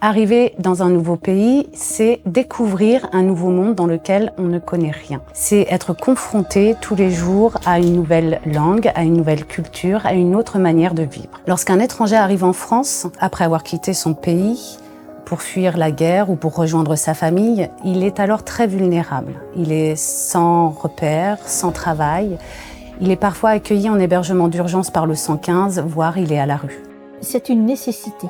Arriver dans un nouveau pays, c'est découvrir un nouveau monde dans lequel on ne connaît rien. C'est être confronté tous les jours à une nouvelle langue, à une nouvelle culture, à une autre manière de vivre. Lorsqu'un étranger arrive en France, après avoir quitté son pays, pour fuir la guerre ou pour rejoindre sa famille, il est alors très vulnérable. Il est sans repère, sans travail. Il est parfois accueilli en hébergement d'urgence par le 115, voire il est à la rue. C'est une nécessité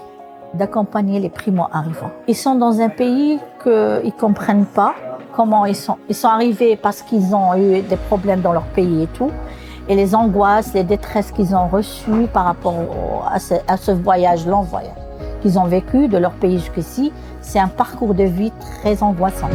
d'accompagner les primo-arrivants. Ils sont dans un pays qu'ils ne comprennent pas comment ils sont arrivés parce qu'ils ont eu des problèmes dans leur pays et tout. Et les angoisses, les détresses qu'ils ont reçues par rapport à ce voyage, long voyage qu'ils ont vécu de leur pays jusqu'ici, c'est un parcours de vie très angoissant.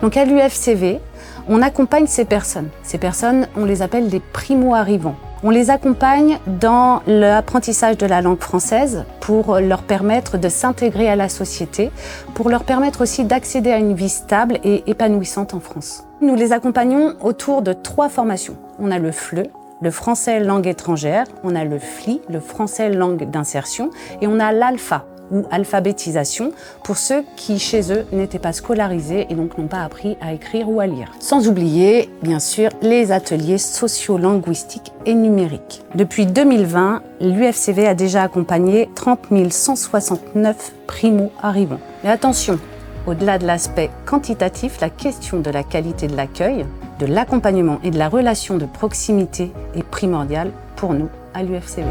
Donc à l'UFCV, on accompagne ces personnes. Ces personnes, on les appelle des primo-arrivants. On les accompagne dans l'apprentissage de la langue française pour leur permettre de s'intégrer à la société, pour leur permettre aussi d'accéder à une vie stable et épanouissante en France. Nous les accompagnons autour de 3 formations. On a le FLE, le français langue étrangère, on a le FLI, le français langue d'insertion, et on a l'ALPHA, ou alphabétisation, pour ceux qui, chez eux, n'étaient pas scolarisés et donc n'ont pas appris à écrire ou à lire. Sans oublier, bien sûr, les ateliers socio-linguistiques et numériques. Depuis 2020, l'UFCV a déjà accompagné 30 169 primo-arrivants. Mais attention, au-delà de l'aspect quantitatif, la question de la qualité de l'accueil, de l'accompagnement et de la relation de proximité est primordiale pour nous à l'UFCV.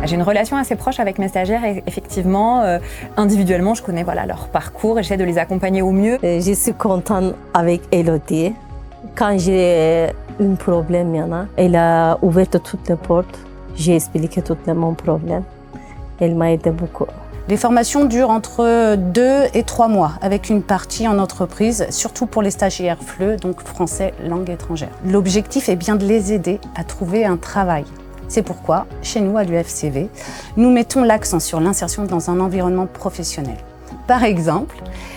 J'ai une relation assez proche avec mes stagiaires et effectivement, individuellement, je connais leur parcours et j'essaie de les accompagner au mieux. Je suis contente avec Elodie. Quand j'ai un problème, elle a ouvert toutes les portes. J'ai expliqué tout mon problème. Elle m'a aidé beaucoup. Les formations durent entre 2 et 3 mois, avec une partie en entreprise, surtout pour les stagiaires FLE, donc français langue étrangère. L'objectif est bien de les aider à trouver un travail. C'est pourquoi, chez nous à l'UFCV, nous mettons l'accent sur l'insertion dans un environnement professionnel. Par exemple,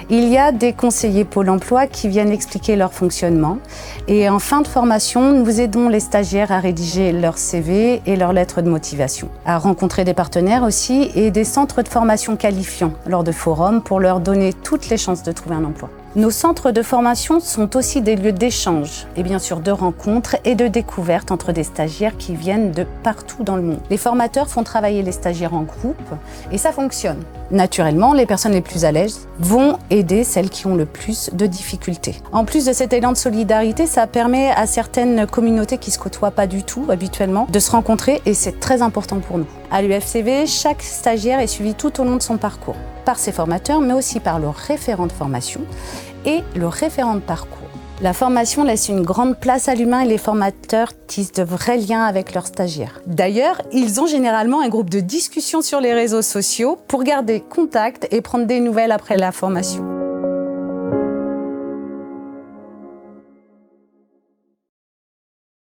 il y a des conseillers Pôle emploi qui viennent expliquer leur fonctionnement et en fin de formation, nous aidons les stagiaires à rédiger leur CV et leur lettre de motivation, à rencontrer des partenaires aussi et des centres de formation qualifiants lors de forums pour leur donner toutes les chances de trouver un emploi. Nos centres de formation sont aussi des lieux d'échange et bien sûr de rencontres et de découvertes entre des stagiaires qui viennent de partout dans le monde. Les formateurs font travailler les stagiaires en groupe et ça fonctionne. Naturellement, les personnes les plus à l'aise vont aider celles qui ont le plus de difficultés. En plus de cet élan de solidarité, ça permet à certaines communautés qui ne se côtoient pas du tout habituellement de se rencontrer et c'est très important pour nous. À l'UFCV, chaque stagiaire est suivi tout au long de son parcours, par ses formateurs, mais aussi par le référent de formation et le référent de parcours. La formation laisse une grande place à l'humain et les formateurs tissent de vrais liens avec leurs stagiaires. D'ailleurs, ils ont généralement un groupe de discussion sur les réseaux sociaux pour garder contact et prendre des nouvelles après la formation.